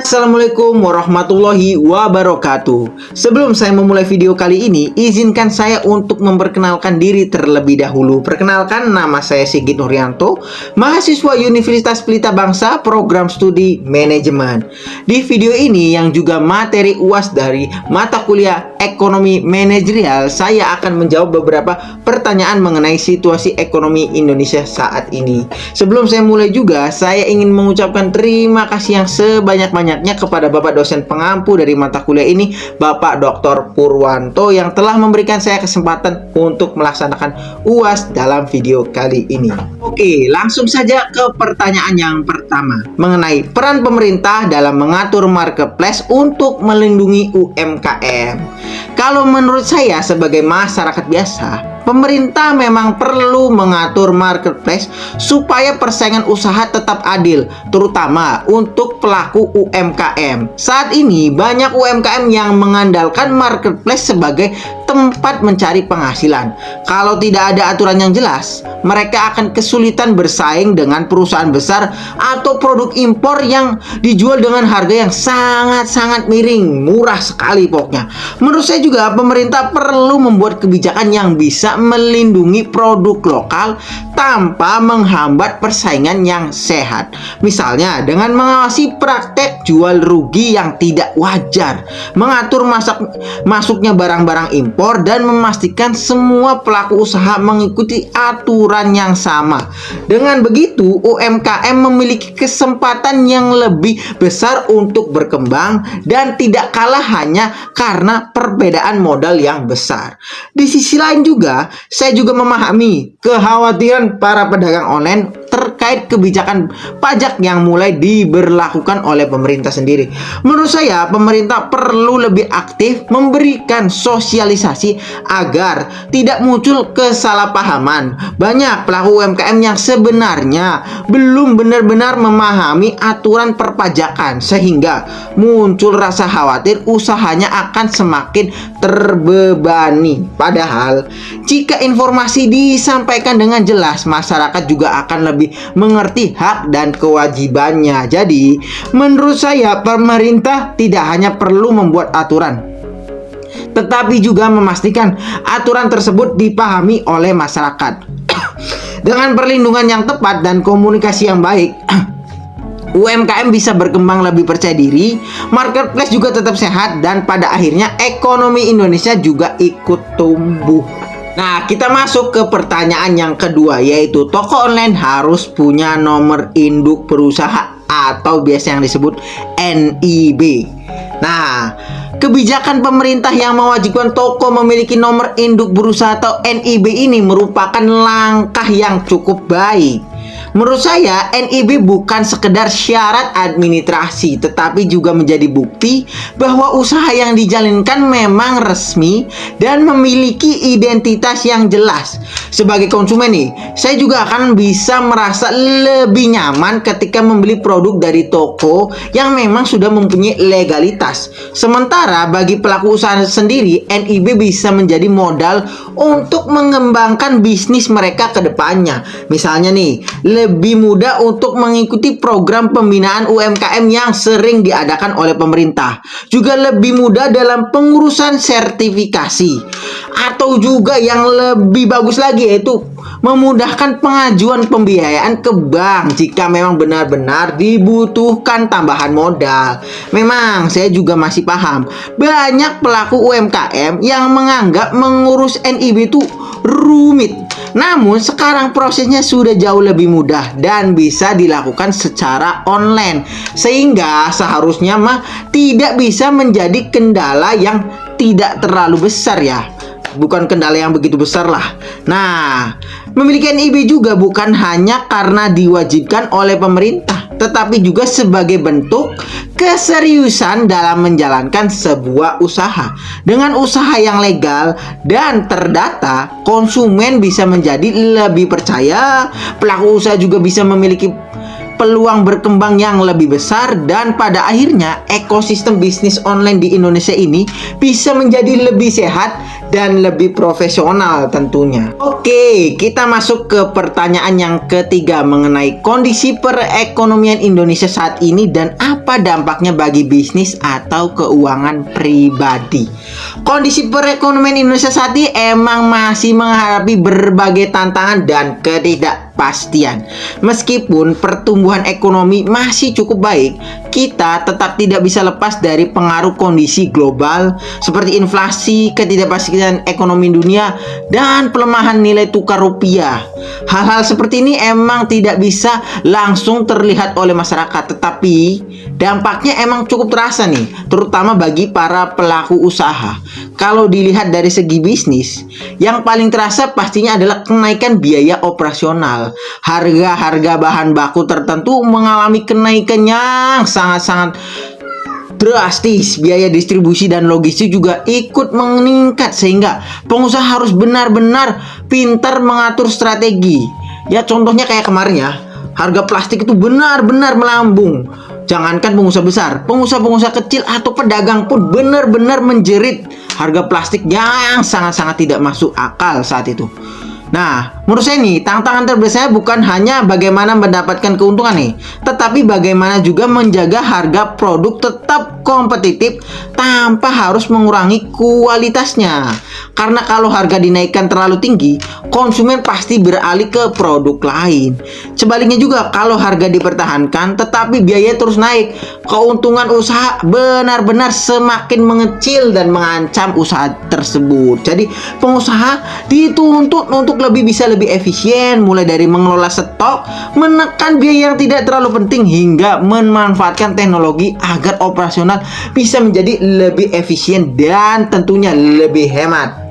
Assalamualaikum warahmatullahi wabarakatuh. Sebelum saya memulai video kali ini, izinkan saya untuk memperkenalkan diri terlebih dahulu. Perkenalkan, nama saya Sigit Nuryanto, mahasiswa Universitas Pelita Bangsa, program studi manajemen. Di video ini yang juga materi UAS dari mata kuliah ekonomi manajerial, saya akan menjawab beberapa pertanyaan mengenai situasi ekonomi Indonesia saat ini. Sebelum saya mulai juga, saya ingin mengucapkan terima kasih yang sebanyak-banyaknya kepada Bapak dosen pengampu dari mata kuliah ini, Bapak Dr. Purwanto, yang telah memberikan saya kesempatan untuk melaksanakan UAS dalam video kali ini. Oke, langsung saja ke pertanyaan yang pertama mengenai peran pemerintah dalam mengatur marketplace untuk melindungi UMKM. Kalau menurut saya sebagai masyarakat biasa, pemerintah memang perlu mengatur marketplace supaya persaingan usaha tetap adil, terutama untuk pelaku UMKM. Saat ini banyak UMKM yang mengandalkan marketplace sebagai tempat mencari penghasilan. Kalau tidak ada aturan yang jelas, mereka akan kesulitan bersaing dengan perusahaan besar atau produk impor yang dijual dengan harga yang sangat-sangat miring, murah sekali pokoknya. Menurut saya juga pemerintah perlu membuat kebijakan yang bisa melindungi produk lokal tanpa menghambat persaingan yang sehat. Misalnya dengan mengawasi praktek jual rugi yang tidak wajar, mengatur masuknya barang-barang impor, dan memastikan semua pelaku usaha mengikuti aturan yang sama. Dengan begitu, UMKM memiliki kesempatan yang lebih besar untuk berkembang dan tidak kalah hanya karena perbedaan modal yang besar. Di sisi lain juga, saya juga memahami kekhawatiran para pedagang online terkait kebijakan pajak yang mulai diberlakukan oleh pemerintah sendiri. Menurut saya, pemerintah perlu lebih aktif memberikan sosialisasi agar tidak muncul kesalahpahaman. Banyak pelaku UMKM yang sebenarnya belum benar-benar memahami aturan perpajakan, sehingga muncul rasa khawatir usahanya akan semakin terbebani. Padahal, jika informasi disampaikan dengan jelas, masyarakat juga akan lebih mengerti hak dan kewajibannya. Jadi, menurut saya pemerintah tidak hanya perlu membuat aturan, tetapi juga memastikan aturan tersebut dipahami oleh masyarakat. Dengan perlindungan yang tepat dan komunikasi yang baik, UMKM bisa berkembang lebih percaya diri, marketplace juga tetap sehat, dan pada akhirnya ekonomi Indonesia juga ikut tumbuh. Nah, kita masuk ke pertanyaan yang kedua, yaitu toko online harus punya nomor induk berusaha atau biasa yang disebut NIB. Nah, kebijakan pemerintah yang mewajibkan toko memiliki nomor induk berusaha atau NIB ini merupakan langkah yang cukup baik. Menurut saya, NIB bukan sekedar syarat administrasi, tetapi juga menjadi bukti bahwa usaha yang dijalankan memang resmi dan memiliki identitas yang jelas. Sebagai konsumen nih, saya juga akan bisa merasa lebih nyaman ketika membeli produk dari toko yang memang sudah mempunyai legalitas. Sementara bagi pelaku usaha sendiri, NIB bisa menjadi modal untuk mengembangkan bisnis mereka ke depannya. Misalnya nih, lebih mudah untuk mengikuti program pembinaan UMKM yang sering diadakan oleh pemerintah. Juga lebih mudah dalam pengurusan sertifikasi. Atau juga yang lebih bagus lagi, yaitu memudahkan pengajuan pembiayaan ke bank jika memang benar-benar dibutuhkan tambahan modal. Memang saya juga masih paham banyak pelaku UMKM yang menganggap mengurus NIB itu rumit. Namun sekarang prosesnya sudah jauh lebih mudah dan bisa dilakukan secara online, sehingga seharusnya tidak bisa menjadi kendala yang tidak terlalu besar ya. Bukan kendala yang begitu besar lah. Nah, memiliki NIB juga bukan hanya karena diwajibkan oleh pemerintah, tetapi juga sebagai bentuk keseriusan dalam menjalankan sebuah usaha. Dengan usaha yang legal dan terdata, konsumen bisa menjadi lebih percaya, pelaku usaha juga bisa memiliki peluang berkembang yang lebih besar, dan pada akhirnya ekosistem bisnis online di Indonesia ini bisa menjadi lebih sehat dan lebih profesional tentunya. Oke, kita masuk ke pertanyaan yang ketiga mengenai kondisi perekonomian Indonesia saat ini dan apa dampaknya bagi bisnis atau keuangan pribadi. Kondisi perekonomian Indonesia saat ini emang masih menghadapi berbagai tantangan dan ketidakpastian. Meskipun pertumbuhan ekonomi masih cukup baik, kita tetap tidak bisa lepas dari pengaruh kondisi global seperti inflasi, ketidakpastian ekonomi dunia, dan pelemahan nilai tukar rupiah. Hal-hal seperti ini emang tidak bisa langsung terlihat oleh masyarakat, tetapi dampaknya emang cukup terasa nih, terutama bagi para pelaku usaha. Kalau dilihat dari segi bisnis, yang paling terasa pastinya adalah kenaikan biaya operasional. Harga-harga bahan baku tertentu mengalami kenaikan yang sangat-sangat drastis. Biaya distribusi dan logistik juga ikut meningkat, sehingga pengusaha harus benar-benar pintar mengatur strategi. Ya contohnya kayak kemarin ya, harga plastik itu benar-benar melambung. Jangankan pengusaha besar, pengusaha-pengusaha kecil atau pedagang pun benar-benar menjerit harga plastik yang sangat-sangat tidak masuk akal saat itu. Nah, menurut saya nih, tantangan terbesar bukan hanya bagaimana mendapatkan keuntungan nih, tetapi bagaimana juga menjaga harga produk tetap kompetitif tanpa harus mengurangi kualitasnya. Karena kalau harga dinaikkan terlalu tinggi, konsumen pasti beralih ke produk lain. Sebaliknya juga, kalau harga dipertahankan tetapi biaya terus naik, keuntungan usaha benar-benar semakin mengecil dan mengancam usaha tersebut. Jadi, pengusaha dituntut untuk lebih efisien, mulai dari mengelola stok, menekan biaya yang tidak terlalu penting, hingga memanfaatkan teknologi agar operasional bisa menjadi lebih efisien dan tentunya lebih hemat.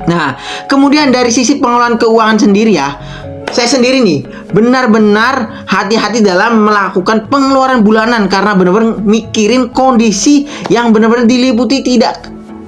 Nah, kemudian dari sisi pengelolaan keuangan sendiri ya, saya sendiri nih benar-benar hati-hati dalam melakukan pengeluaran bulanan karena benar-benar mikirin kondisi yang benar-benar diliputi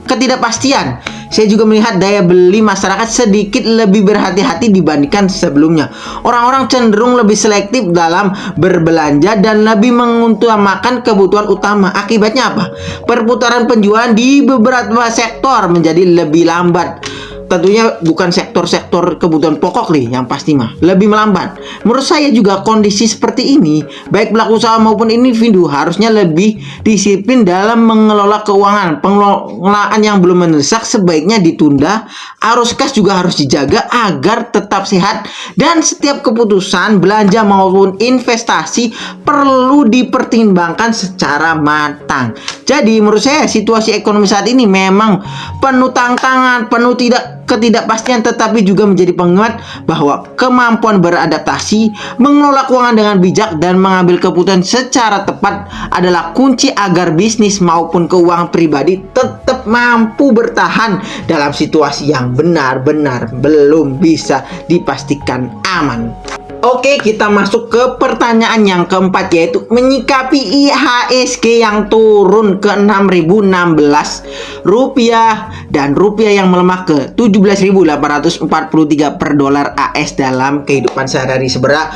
ketidakpastian. Saya juga melihat daya beli masyarakat sedikit lebih berhati-hati dibandingkan sebelumnya. Orang-orang cenderung lebih selektif dalam berbelanja dan lebih mengutamakan kebutuhan utama. Akibatnya apa? Perputaran penjualan di beberapa sektor menjadi lebih lambat. Tentunya bukan sektor-sektor kebutuhan pokok nih yang pasti mah lebih melambat. Menurut saya juga kondisi seperti ini, baik pelaku usaha maupun individu harusnya lebih disiplin dalam mengelola keuangan. Pengelolaan yang belum mendesak sebaiknya ditunda. Arus kas juga harus dijaga agar tetap sehat, dan setiap keputusan belanja maupun investasi perlu dipertimbangkan secara matang. Jadi menurut saya situasi ekonomi saat ini memang penuh tantangan, penuh ketidakpastian, tetapi juga menjadi penguat bahwa kemampuan beradaptasi, mengelola keuangan dengan bijak, dan mengambil keputusan secara tepat adalah kunci agar bisnis maupun keuangan pribadi tetap mampu bertahan dalam situasi yang benar-benar belum bisa dipastikan aman. Oke, kita masuk ke pertanyaan yang keempat, yaitu menyikapi IHSG yang turun ke 6.016 rupiah dan rupiah yang melemah ke 17.843 per dolar AS dalam kehidupan sehari-hari. Sebenarnya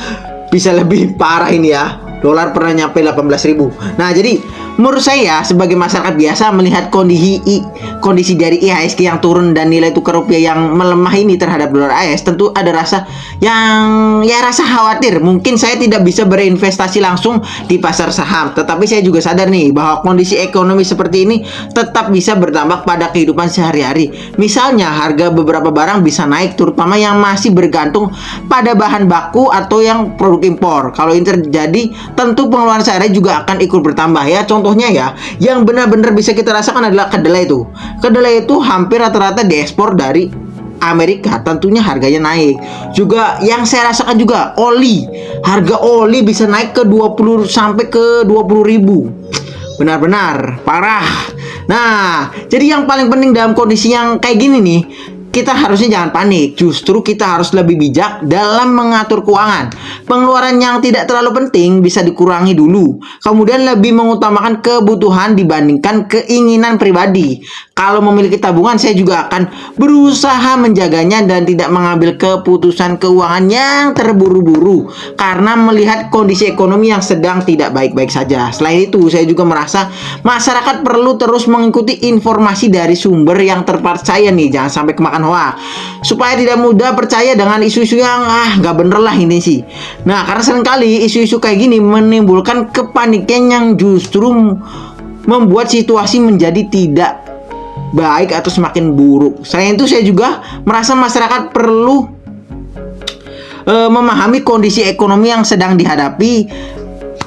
bisa lebih parah ini ya. Dolar pernah nyampe 18.000. Nah, jadi menurut saya sebagai masyarakat biasa melihat kondisi dari IHSG yang turun dan nilai tukar rupiah yang melemah ini terhadap dolar AS, tentu ada rasa khawatir. Mungkin saya tidak bisa berinvestasi langsung di pasar saham, tetapi saya juga sadar nih bahwa kondisi ekonomi seperti ini tetap bisa berdampak pada kehidupan sehari-hari. Misalnya harga beberapa barang bisa naik, terutama yang masih bergantung pada bahan baku atau yang produk impor. Kalau ini terjadi, tentu pengeluaran sehari juga akan ikut bertambah ya. Contohnya ya, yang benar-benar bisa kita rasakan adalah kedelai itu. Kedelai itu hampir rata-rata diekspor dari Amerika, tentunya harganya naik. Juga yang saya rasakan juga oli. Harga oli bisa naik ke 20 sampai ke 20.000. Benar-benar parah. Nah, jadi yang paling penting dalam kondisi yang kayak gini nih, kita harusnya jangan panik. Justru kita harus lebih bijak dalam mengatur keuangan. Pengeluaran yang tidak terlalu penting bisa dikurangi dulu. Kemudian lebih mengutamakan kebutuhan dibandingkan keinginan pribadi. Kalau memiliki tabungan, saya juga akan berusaha menjaganya dan tidak mengambil keputusan keuangan yang terburu-buru karena melihat kondisi ekonomi yang sedang tidak baik-baik saja. Selain itu, saya juga merasa masyarakat perlu terus mengikuti informasi dari sumber yang terpercaya nih, jangan sampai kemakan hoax, supaya tidak mudah percaya dengan isu-isu yang nggak bener lah ini sih. Nah, karena seringkali isu-isu kayak gini menimbulkan kepanikan yang justru membuat situasi menjadi tidak baik atau semakin buruk. Selain itu, saya juga merasa masyarakat perlu memahami kondisi ekonomi yang sedang dihadapi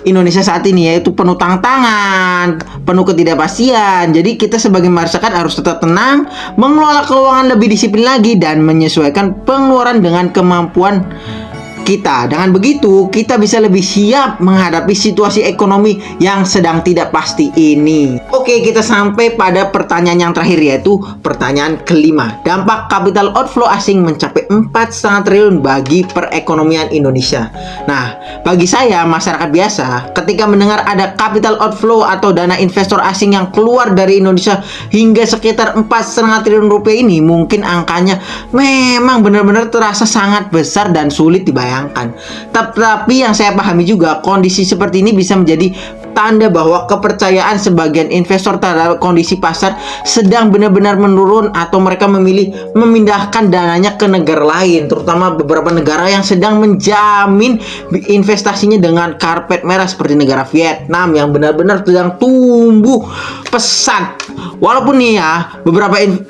Indonesia saat ini, yaitu penuh tantangan, penuh ketidakpastian. Jadi kita sebagai masyarakat harus tetap tenang, mengelola keuangan lebih disiplin lagi, dan menyesuaikan pengeluaran dengan kemampuan kita. Dengan begitu, kita bisa lebih siap menghadapi situasi ekonomi yang sedang tidak pasti ini. Oke, kita sampai pada pertanyaan yang terakhir, yaitu pertanyaan kelima. Dampak capital outflow asing mencapai 4,5 triliun bagi perekonomian Indonesia. Nah, bagi saya, masyarakat biasa, ketika mendengar ada capital outflow atau dana investor asing yang keluar dari Indonesia hingga sekitar 4,5 triliun rupiah ini, mungkin angkanya memang benar-benar terasa sangat besar dan sulit dibayangkan. Tapi yang saya pahami juga, kondisi seperti ini bisa menjadi tanda bahwa kepercayaan sebagian investor terhadap kondisi pasar sedang benar-benar menurun, atau mereka memilih memindahkan dananya ke negara lain, terutama beberapa negara yang sedang menjamin investasinya dengan karpet merah seperti negara Vietnam yang benar-benar sedang tumbuh pesat. Walaupun nih ya,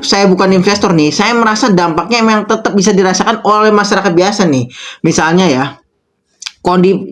saya bukan investor nih, saya merasa dampaknya memang tetap bisa dirasakan oleh masyarakat biasa nih. Misalnya ya,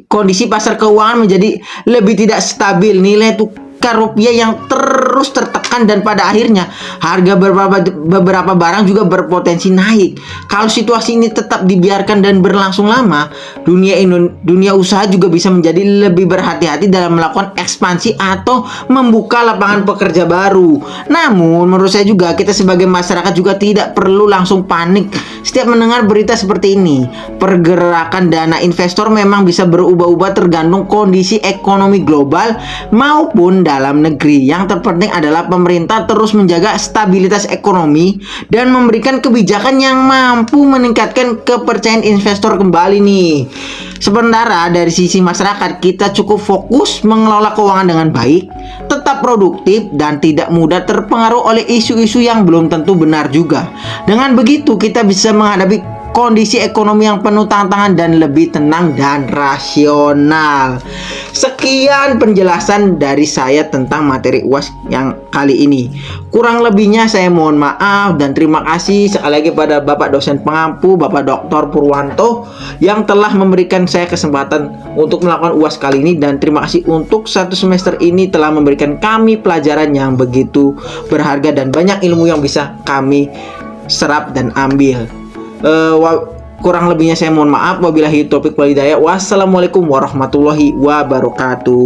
kondisi pasar keuangan menjadi lebih tidak stabil, nilai tukar rupiah yang terus tertekan, dan pada akhirnya harga beberapa barang juga berpotensi naik. Kalau situasi ini tetap dibiarkan dan berlangsung lama, dunia usaha juga bisa menjadi lebih berhati-hati dalam melakukan ekspansi atau membuka lapangan pekerja baru. Namun menurut saya juga, kita sebagai masyarakat juga tidak perlu langsung panik setiap mendengar berita seperti ini. Pergerakan dana investor memang bisa berubah-ubah tergantung kondisi ekonomi global maupun dalam negeri. Yang terpenting adalah pemerintah terus menjaga stabilitas ekonomi dan memberikan kebijakan yang mampu meningkatkan kepercayaan investor kembali nih. Sementara dari sisi masyarakat, kita cukup fokus mengelola keuangan dengan baik, tetap produktif, dan tidak mudah terpengaruh oleh isu-isu yang belum tentu benar juga. Dengan begitu, kita bisa menghadapi kondisi ekonomi yang penuh tantangan dan lebih tenang dan rasional. Sekian penjelasan dari saya tentang materi UAS yang kali ini. Kurang lebihnya saya mohon maaf, dan terima kasih sekali lagi pada Bapak dosen pengampu, Bapak Dr. Purwanto, yang telah memberikan saya kesempatan untuk melakukan UAS kali ini. Dan terima kasih untuk 1 semester ini telah memberikan kami pelajaran yang begitu berharga dan banyak ilmu yang bisa kami serap dan ambil. Kurang lebihnya saya mohon maaf. Wabillahi taufiq wal hidayah. Wassalamualaikum warahmatullahi wabarakatuh.